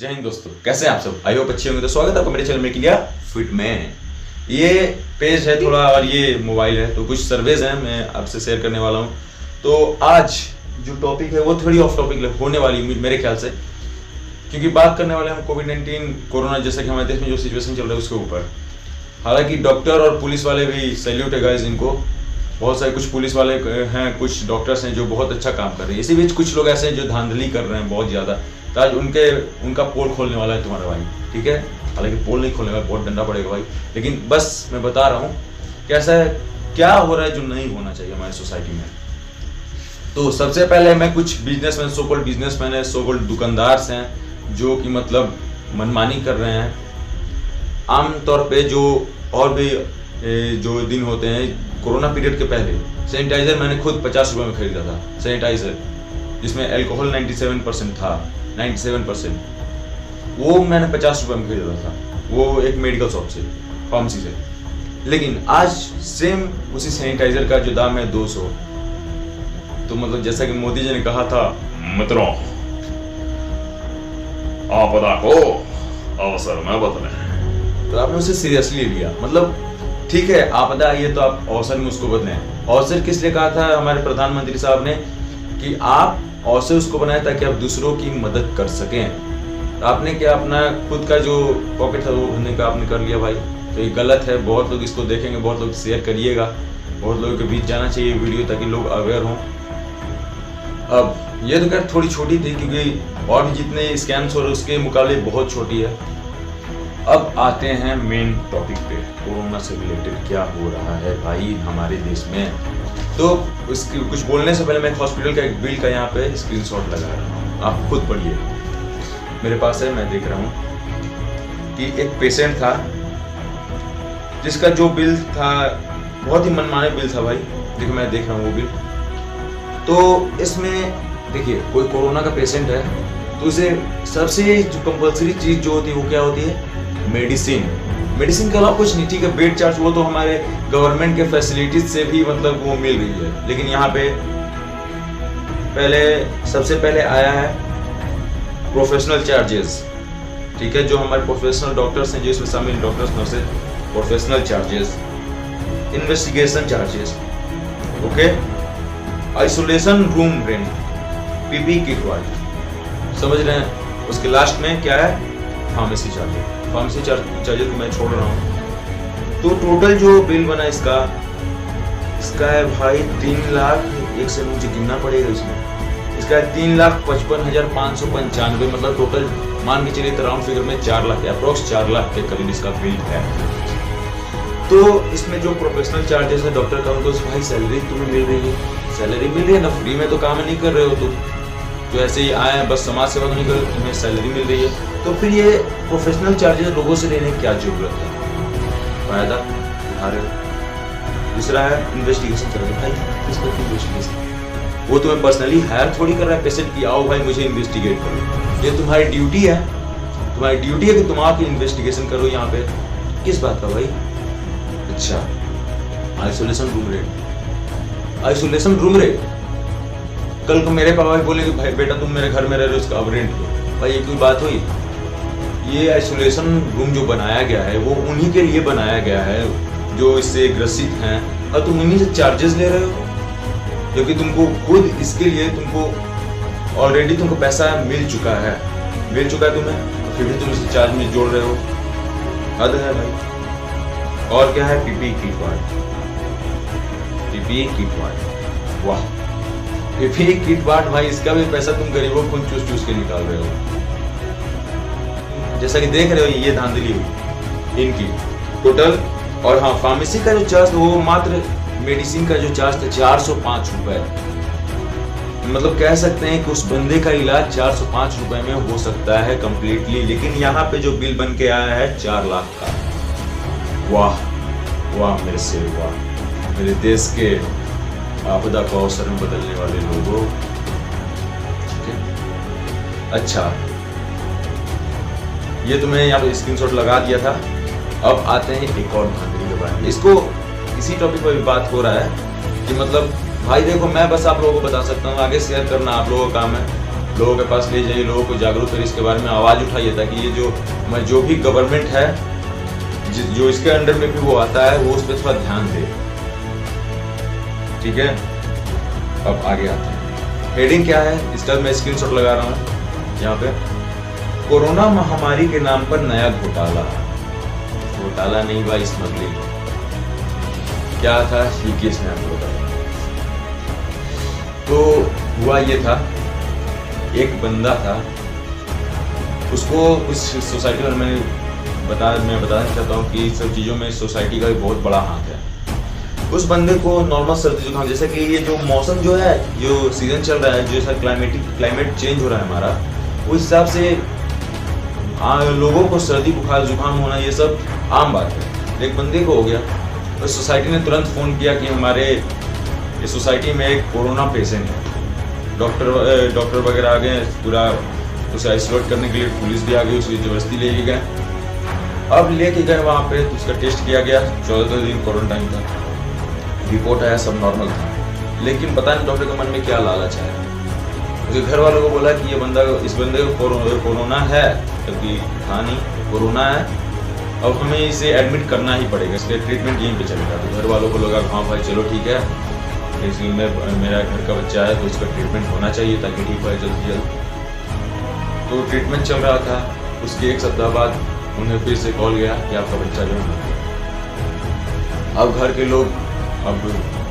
जय हिंद दोस्तों, कैसे हैं आप सब? आई होप अच्छे होंगे। तो स्वागत है आपका मेरे चैनल में किया फिट में। ये पेज है थोड़ा और ये मोबाइल है, तो कुछ सर्वेज हैं मैं आपसे शेयर करने वाला हूँ। तो आज जो टॉपिक है वो थोड़ी ऑफ टॉपिक होने वाली मेरे ख्याल से, क्योंकि बात करने वाले हम कोविड-19 कोरोना जैसे कि हमारे देश में जो सिचुएशन चल रहा है उसके ऊपर। हालांकि डॉक्टर और पुलिस वाले भी सैल्यूट है गाइस इनको। बहुत सारे कुछ पुलिस वाले हैं, कुछ डॉक्टर्स हैं जो बहुत अच्छा काम कर रहे हैं। इसी बीच कुछ लोग ऐसे हैं जो धांधली कर रहे हैं बहुत ज़्यादा। तो आज उनका पोल खोलने वाला है तुम्हारा भाई, ठीक है। हालांकि पोल नहीं खोलने वाला, बहुत डंडा पड़ेगा भाई, लेकिन बस मैं बता रहा हूँ कैसा है, क्या हो रहा है जो नहीं होना चाहिए हमारी सोसाइटी में। तो सबसे पहले मैं कुछ बिजनेसमैन, सो कॉल्ड बिजनेसमैन है, सो कॉल्ड दुकानदार हैं जो कि मतलब मनमानी कर रहे हैं। आमतौर पे जो और भी जो दिन होते हैं कोरोना पीरियड के पहले, सैनिटाइजर मैंने खुद 50 रुपये में खरीदा था। सैनिटाइजर जिसमें अल्कोहल 97% था, 97%, वो मैंने 50 रुपये में खरीदा था, वो एक मेडिकल शॉप से, फार्मेसी से। लेकिन आज सेम उसी सैनिटाइजर का जो दाम है 200। तो मतलब जैसा कि मोदी जी ने कहा था, मित्रों आपदा को अवसर में बदलें, तो आपने उसे सीरियसली लिया। मतलब ठीक है, आपदा आई है तो आप अवसर में उसको बदलें। अवसर किस लिए कहा था हमारे प्रधानमंत्री साहब ने कि आप अवसर उसको बनाए ताकि आप दूसरों की मदद कर सकें। तो आपने क्या अपना खुद का जो पॉकेट था वो भरने का आपने कर लिया भाई। तो ये गलत है। बहुत लोग इसको देखेंगे, बहुत लोग शेयर करिएगा, बहुत लोगों के बीच जाना चाहिए वीडियो ताकि लोग अवेयर हों। अब ये तो खैर थोड़ी छोटी थी, क्योंकि और भी जितने स्कैम्स हो रहे उसके मुकाबले बहुत छोटी है। अब आते हैं मेन टॉपिक पे, कोरोना से रिलेटेड क्या हो रहा है भाई हमारे देश में। तो उसकी कुछ बोलने से पहले मैं एक हॉस्पिटल का एक बिल का यहाँ पे स्क्रीनशॉट लगा रहा हूँ, आप खुद पढ़िए। मेरे पास है, मैं देख रहा हूँ कि एक पेशेंट था जिसका जो बिल था बहुत ही मनमाने बिल था भाई। देखिए मैं देख रहा हूँ वो बिल। तो इसमें देखिए कोई कोरोना का पेशेंट है तो उसे सबसे जो कंपल्सरी चीज जो होती है वो क्या होती है? मेडिसिन के अलावा कुछ नहीं, ठीक है। बेड चार्ज वो तो हमारे गवर्नमेंट के फैसिलिटीज से भी मतलब वो मिल रही है, लेकिन यहाँ पे सबसे पहले आया है प्रोफेशनल चार्जेस, ठीक है। जो हमारे प्रोफेशनल डॉक्टर्स हैं, जो इसमें शामिल doctors nurses, professional charges, investigation charges, okay, isolation room rent, PP kit ward, समझ रहे हैं। उसके लास्ट में क्या है? Pharmacy charges. फार्मेसी चार्जेस मैं छोड़ रहा हूँ। तो टोटल जो बिल बना इसका है भाई 3 लाख, एक से मुझे गिनना पड़ेगा इसमें, इसका है 3,55,595। मतलब टोटल मान के चलिए राउंड फिगर में 4 लाख, अप्रोक्स 4 लाख के करीब इसका बिल है। तो इसमें जो प्रोफेशनल चार्जेस है डॉक्टर का, तो भाई सैलरी तुम्हें मिल रही है, सैलरी मिल रही है ना, फ्री में तो काम नहीं कर रहे हो तुम, जो ऐसे ही आए बस समाज सेवा नहीं कर, तुम्हें सैलरी मिल रही है। तो फिर ये प्रोफेशनल चार्जेस लोगों से लेने की क्या जरूरत है? फायदा उठा रहे हो। दूसरा है इन्वेस्टिगेशन चार्जेस। भाई किस बात की इन्वेस्टिगेशन? वो तुम्हें पर्सनली हायर थोड़ी कर रहा है पेशेंट की, आओ भाई मुझे इन्वेस्टिगेट करो। ये तुम्हारी ड्यूटी है, तुम्हारी ड्यूटी है कि तुम आके इन्वेस्टिगेशन करो यहाँ पे। किस बात का भाई? अच्छा, isolation room rate, isolation room rate. कल को मेरे पापा बोले कि भाई बेटा तुम मेरे घर में रह रहे हो, इसका अब रेंट दो। भाई ये कोई बात हुई? ये आइसोलेशन रूम जो बनाया गया है वो उन्हीं के लिए बनाया गया है जो इससे ग्रसित हैं, और तुम उन्हीं से चार्जेस ले रहे हो, क्योंकि तुमको खुद इसके लिए तुमको ऑलरेडी तुमको पैसा मिल चुका है तुम्हें, फिर भी तुम इसे चार्ज में जोड़ रहे हो। हद है भाई। और क्या है? PP kit ward, PP kit ward, वाह, पीपी किट वार्ड भाई, इसका भी पैसा तुम गरीबों को चूस के निकाल रहे हो। जैसा कि देख रहे हो ये धांधली हुई इनकी टोटल। और हाँ, फार्मेसी का जो चार्ज वो मात्र मेडिसिन का जो चार्ज था 405 रुपए। मतलब कह सकते हैं कि उस बंदे का इलाज 405 रुपए में हो सकता है कंप्लीटली, लेकिन यहाँ पे जो बिल बन के आया है 4 लाख का। वाह वाह मेरे से वाह, मेरे देश के आपदा को अवसर में बदलने वाले लोगों। अच्छा, ये तो मैं यहाँ पे स्क्रीनशॉट लगा दिया था। अब आते हैं एक और धांधली के बारे में। इसको इसी टॉपिक पर भी बात हो रहा है कि मतलब भाई देखो, मैं बस आप लोगों को बता सकता हूँ, आगे शेयर करना आप लोगों का काम है। लोगों के पास ले जाइए, लोगों को जागरूक करिए, इसके बारे में आवाज़ उठाइए, ताकि ये जो भी गवर्नमेंट है जो इसके अंडर में भी वो आता है वो उस पर थोड़ा ध्यान दे। ठीक है, अब आगे आते हैं। हेडिंग क्या है इसका, मैं स्क्रीनशॉट लगा रहा हूँ यहाँ पे। कोरोना महामारी के नाम पर नया घोटाला। घोटाला नहीं भाई, स्मगलिंग। क्या था ये केस में आपको बताया। तो हुआ ये था, एक बंदा था, उसको उस सोसाइटी में मैं बताना चाहता हूँ कि सब चीज़ों में सोसाइटी का भी बहुत बड़ा हाथ है। उस बंदे को नॉर्मल सर्दी जुकाम, जैसे कि ये जो मौसम जो है, जो सीजन चल रहा है, जो ऐसा क्लाइमेट चेंज हो रहा है हमारा, उस हिसाब से लोगों को सर्दी बुखार जुकाम होना ये सब आम बात है। एक बंदे को हो गया, तो सोसाइटी ने तुरंत फ़ोन किया कि हमारे इस सोसाइटी में एक कोरोना पेशेंट है। डॉक्टर वगैरह आ गए, पूरा उसे आइसोलेट करने के लिए पुलिस भी आ गई, उसकी ज़बरदस्ती ले के गए। अब लेके गए वहाँ पे, तो उसका टेस्ट किया गया, 14 दिन क्वारंटाइन था, रिपोर्ट आया सब नॉर्मल था। लेकिन पता नहीं डॉक्टर के मन में क्या लालच है, उसके घर वालों को बोला कि इस बंदे को कोरोना है, क्योंकि था नहीं, कोरोना है, अब हमें इसे एडमिट करना ही पड़ेगा, इसलिए ट्रीटमेंट यहीं पे चलेगा। तो घर वालों को लगा हाँ भाई चलो ठीक है, इसलिए मेरा घर का बच्चा है तो इसका ट्रीटमेंट होना चाहिए ताकि ठीक हो जल्द से जल्द। तो ट्रीटमेंट चल रहा था, उसके 1 सप्ताह बाद उन्हें फिर से कॉल गया कि आपका बच्चा जो है। अब घर के लोग अब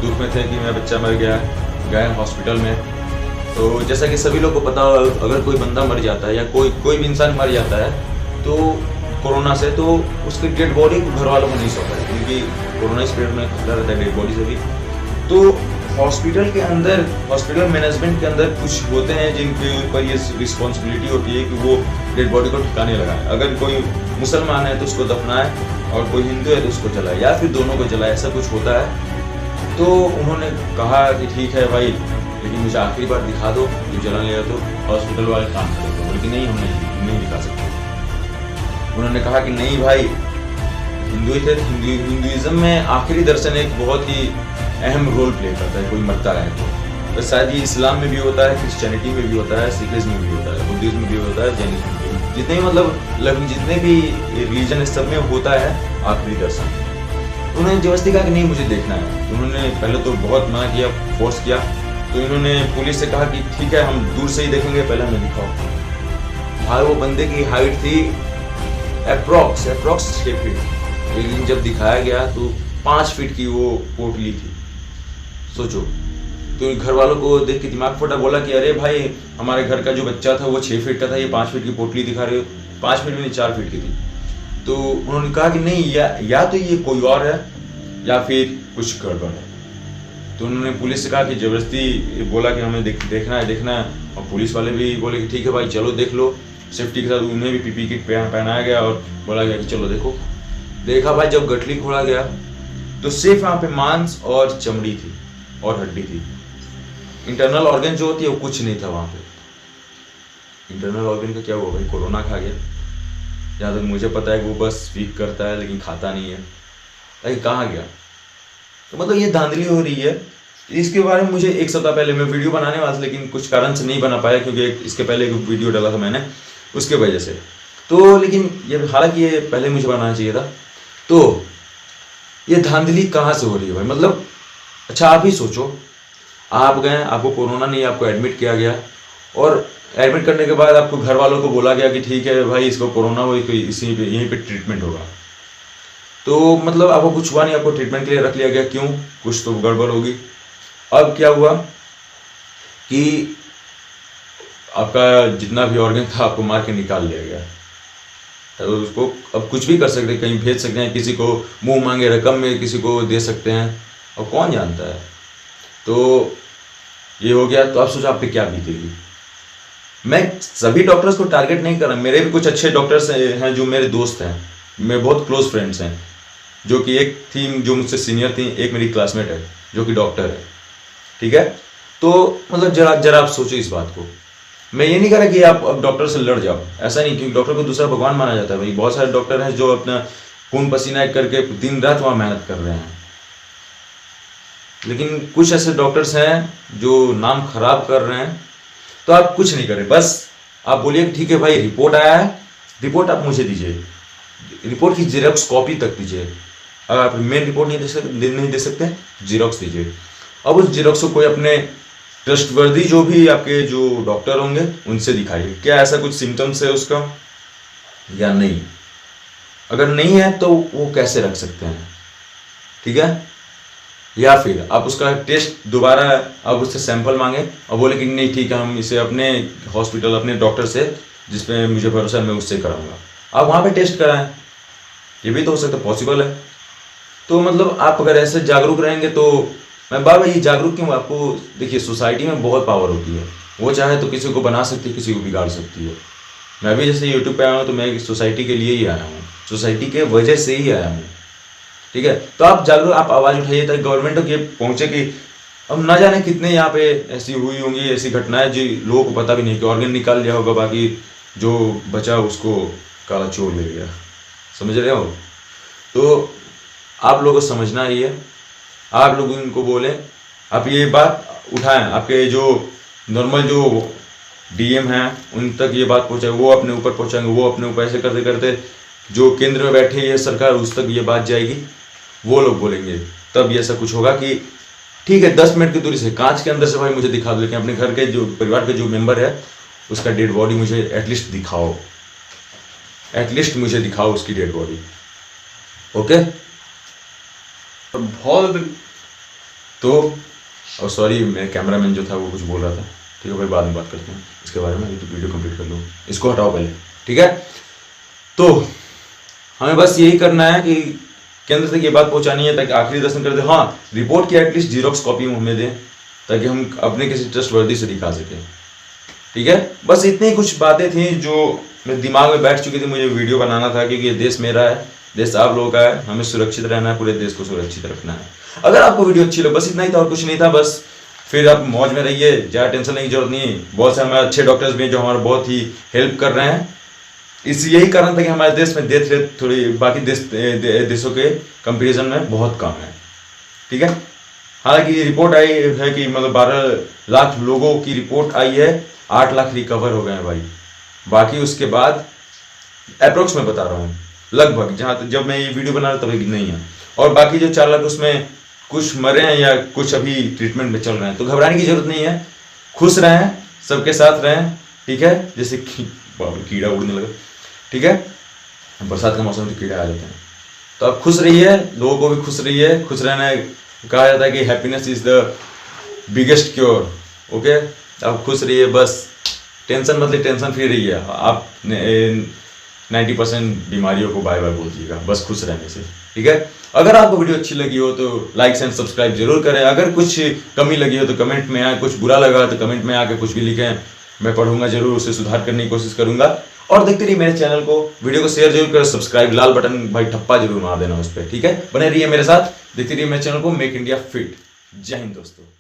दुख में थे कि मेरा बच्चा मर गया, गए हॉस्पिटल में। तो जैसा कि सभी लोग को पता हो, अगर कोई बंदा मर जाता है या कोई भी इंसान मर जाता है तो कोरोना से, तो उसकी डेड बॉडी घर वालों को नहीं सौंपा है, क्योंकि कोरोना स्प्रेड में खतरा रहता है डेड बॉडी से भी। तो हॉस्पिटल के अंदर, हॉस्पिटल मैनेजमेंट के अंदर कुछ होते हैं जिनके ऊपर ये रिस्पॉन्सिबिलिटी होती है कि वो डेड बॉडी को ठिकाने लगाए। अगर कोई मुसलमान है तो उसको दफनाए, और कोई हिंदू है तो उसको जलाए, या फिर दोनों को जलाए, ऐसा कुछ होता है। तो उन्होंने कहा कि ठीक है भाई, लेकिन मुझे आखिरी बार दिखा दो, जो जला लिया तो हॉस्पिटल वाले काम करेंगे। लेकिन नहीं, हम नहीं दिखा सकते। उन्होंने कहा कि नहीं भाई, हिंदुइज्म में आखिरी दर्शन एक बहुत ही अहम रोल प्ले करता है, कोई मरता है तो शायद ये इस्लाम में भी होता है, क्रिश्चियनिटी में भी होता है, सिखिज्म में भी होता है, बुद्धिज्म में भी होता है, जैनिज्म में भी, जितने भी रिलीजन सब में होता है आखिरी दर्शन। उन्होंने जबरदस्ती कहा कि नहीं मुझे देखना है। उन्होंने पहले तो बहुत मना किया, फोर्स किया। तो इन्होंने पुलिस से कहा कि ठीक है हम दूर से ही देखेंगे, पहले हमें दिखाओ। भाई वो बंदे की हाइट थी अप्रॉक्स 6 फीट, लेकिन जब दिखाया गया तो 5 फीट की वो पोटली थी। सोचो, तो घर वालों को देख के दिमाग फटा, बोला कि अरे भाई हमारे घर का जो बच्चा था वो 6 फीट का था, ये 5 फीट की पोटली दिखा रहे हो। 5 फीट में नहीं, 4 फीट की थी। तो उन्होंने कहा कि नहीं, या तो ये कोई और है या फिर कुछ गड़बड़ है। तो उन्होंने पुलिस से कहा कि जबरदस्ती बोला कि हमें देखना है। और पुलिस वाले भी बोले कि ठीक है भाई चलो देख लो, सेफ्टी के साथ उन्हें भी पीपी किट पहनाया गया और बोला गया कि चलो देखो। देखा भाई, जब गठली खोला गया तो सिर्फ वहाँ पे मांस और चमड़ी थी और हड्डी थी। इंटरनल ऑर्गन जो होती है वो कुछ नहीं था वहाँ पे। इंटरनल ऑर्गन का क्या हुआ भाई, कोरोना खा गया। जहाँ तक मुझे पता है कि वो बस वीक करता है लेकिन खाता नहीं है, लेकिन कहाँ गया। तो मतलब ये धांधली हो रही है। इसके बारे में मुझे 1 सप्ताह पहले मैं वीडियो बनाने वाला था, लेकिन कुछ कारण से नहीं बना पाया, क्योंकि इसके पहले एक वीडियो डाला था मैंने, उसके वजह से। तो लेकिन ये हालांकि ये पहले मुझे बनाना चाहिए था। तो ये धांधली कहाँ से हो रही है भाई, मतलब अच्छा आप ही सोचो, आप गए, आपको कोरोना नहीं, आपको एडमिट किया गया, और एडमिट करने के बाद आपको घर वालों को बोला गया कि ठीक है भाई इसको कोरोना हो, तो यहीं पे ट्रीटमेंट होगा। तो मतलब आपको कुछ हुआ नहीं, आपको ट्रीटमेंट के लिए रख लिया गया, क्यों, कुछ तो गड़बड़ होगी। अब क्या हुआ कि आपका जितना भी ऑर्गन था आपको मार के निकाल लिया गया। तो उसको अब कुछ भी कर सकते हैं, कहीं भेज सकते हैं, किसी को मुंह मांगे रकम में किसी को दे सकते हैं, और कौन जानता है। तो ये हो गया। तो आप सोचो आप पे क्या बीतेगी। मैं सभी डॉक्टर्स को टारगेट नहीं कर रहा, मेरे भी कुछ अच्छे डॉक्टर्स हैं जो मेरे दोस्त हैं, मेरे बहुत क्लोज फ्रेंड्स हैं, जो कि एक थी जो मुझसे सीनियर थी, एक मेरी क्लासमेट है जो कि डॉक्टर है, ठीक है। तो मतलब जरा आप सोचो इस बात को। मैं ये नहीं कह रहा कि आप अब डॉक्टर से लड़ जाओ, ऐसा नहीं, क्योंकि डॉक्टर को दूसरा भगवान माना जाता है भाई। बहुत सारे डॉक्टर हैं जो अपना खून पसीना करके दिन रात वहाँ मेहनत कर रहे हैं, लेकिन कुछ ऐसे डॉक्टर्स हैं जो नाम खराब कर रहे हैं। तो आप कुछ नहीं करें, बस आप बोलिए ठीक है भाई रिपोर्ट आया है, रिपोर्ट आप मुझे दीजिए, रिपोर्ट की जेरॉक्स कॉपी तक दीजिए। अगर आप मेन रिपोर्ट नहीं दे सकते जेरॉक्स दीजिए। अब उस जेरॉक्स को कोई अपने ट्रस्टवर्दी जो भी आपके जो डॉक्टर होंगे उनसे दिखाइए, क्या ऐसा कुछ सिम्टम्स है उसका या नहीं। अगर नहीं है तो वो कैसे रख सकते हैं, ठीक है। या फिर आप उसका टेस्ट दोबारा आप उससे सैंपल मांगे और बोले कि नहीं ठीक है हम इसे अपने हॉस्पिटल अपने डॉक्टर से जिस पे मुझे भरोसा है मैं उससे कराऊंगा, आप वहाँ पे टेस्ट कराएं, ये भी तो हो सकता है, पॉसिबल है। तो मतलब आप अगर ऐसे जागरूक रहेंगे तो मैं बार बार ये जागरूक क्यों, आपको देखिए सोसाइटी में बहुत पावर होती है, वो चाहे तो किसी को बना सकती है किसी को बिगाड़ सकती है। मैं भी जैसे यूट्यूब पे आया हूँ तो मैं सोसाइटी के लिए ही आया हूँ, सोसाइटी के वजह से ही आया हूँ, ठीक है। तो आप जागरूक, आप आवाज़ उठाइए ताकि गवर्नमेंट तक ये पहुँचे कि अब ना जाने कितने यहाँ पे ऐसी हुई होंगी ऐसी घटनाएं जो लोगों को पता भी नहीं कि ऑर्गन निकाल लिया होगा, बाकी जो बचा उसको काला चोर ले गया, समझ रहे हो। तो आप लोगों को समझना ही है, आप लोग इनको बोलें, आप ये बात उठाएं, आपके जो नॉर्मल जो डीएम हैं उन तक ये बात पहुँचाए, वो अपने ऊपर पहुँचाएंगे, वो अपने ऊपर ऐसे करते करते जो केंद्र में बैठी है सरकार उस तक ये बात जाएगी, वो लोग बोलेंगे, तब ये ऐसा कुछ होगा कि ठीक है 10 मिनट की दूरी से कांच के अंदर से भाई मुझे दिखा दो, लेकिन अपने घर के जो परिवार के जो मेंबर है उसका डेड बॉडी मुझे एटलीस्ट दिखाओ, एटलीस्ट मुझे दिखाओ उसकी डेड बॉडी, ओके। बहुत तो और सॉरी मेरे कैमरामैन जो था वो कुछ बोल रहा था, ठीक है भाई बाद में बात करते हैं इसके बारे में, अभी तो वीडियो कंप्लीट कर लो, इसको हटाओ पहले, ठीक है। तो हमें बस यही करना है कि केंद्र तक ये बात पहुंचानी है ताकि आखिरी दर्शन कर दे, हाँ रिपोर्ट की एटलीस्ट जीरोक्स कॉपी हमें दें ताकि हम अपने किसी ट्रस्टवर्दी से दिखा सकें, ठीक है। बस इतनी कुछ बातें थी जो मेरे दिमाग में बैठ चुकी थी, मुझे वीडियो बनाना था क्योंकि ये देश मेरा है, देश आप लोगों का है, हमें सुरक्षित रहना है, पूरे देश को सुरक्षित रखना है। अगर आपको वीडियो अच्छी लगे, बस इतना ही था और कुछ नहीं था, बस फिर आप मौज में रहिए, ज़्यादा टेंशन लेने की जरूरत नहीं। बहुत से हमारे अच्छे डॉक्टर्स भी हैं जो हमारा बहुत ही हेल्प कर रहे हैं, इस यही कारण था कि हमारे देश में डेथ रेट थोड़ी बाकी देशों के कंपेरिजन में बहुत कम है, ठीक है। हालांकि रिपोर्ट आई है कि मतलब 12 लाख लोगों की रिपोर्ट आई है, 8 लाख रिकवर हो गए हैं भाई, बाकी उसके बाद अप्रोक्स में बता रहा हूँ लगभग, जहाँ जब मैं ये वीडियो बना रहा तभी नहीं है, और बाकी जो 4 लाख उसमें कुछ मरे हैं या कुछ अभी ट्रीटमेंट में चल रहे हैं। तो घबराने की जरूरत नहीं है, खुश रहें, सबके साथ रहें, ठीक है। जैसे कीड़ा उड़ने लगा, ठीक है, बरसात का मौसम में तो कीड़ा आ जाते हैं, तो आप खुश रहिए, लोगों को भी खुश रहिए, खुश रहना कहा जाता है कि happiness is the biggest cure, okay. आप खुश रहिए, बस टेंशन मतलब टेंशन फ्री रहिए, आप 90% बीमारियों को बाय बाय बोल दीजिएगा बस खुश रहने से, ठीक है। अगर आपको वीडियो अच्छी लगी हो तो लाइक एंड सब्सक्राइब जरूर करें, अगर कुछ कमी लगी हो तो कमेंट में आए, कुछ बुरा लगा तो कमेंट में आके कुछ भी लिखें, मैं पढ़ूंगा जरूर, उसे सुधार करने की कोशिश करूंगा। और देखते रहिए मेरे चैनल को, वीडियो को शेयर जरूर करें, सब्सक्राइब लाल बटन भाई ठप्पा जरूर मार देना उस पर, ठीक है। बने रहिए मेरे साथ, देखते रहिए मेरे चैनल को, मेक इंडिया फिट। जय हिंद दोस्तों।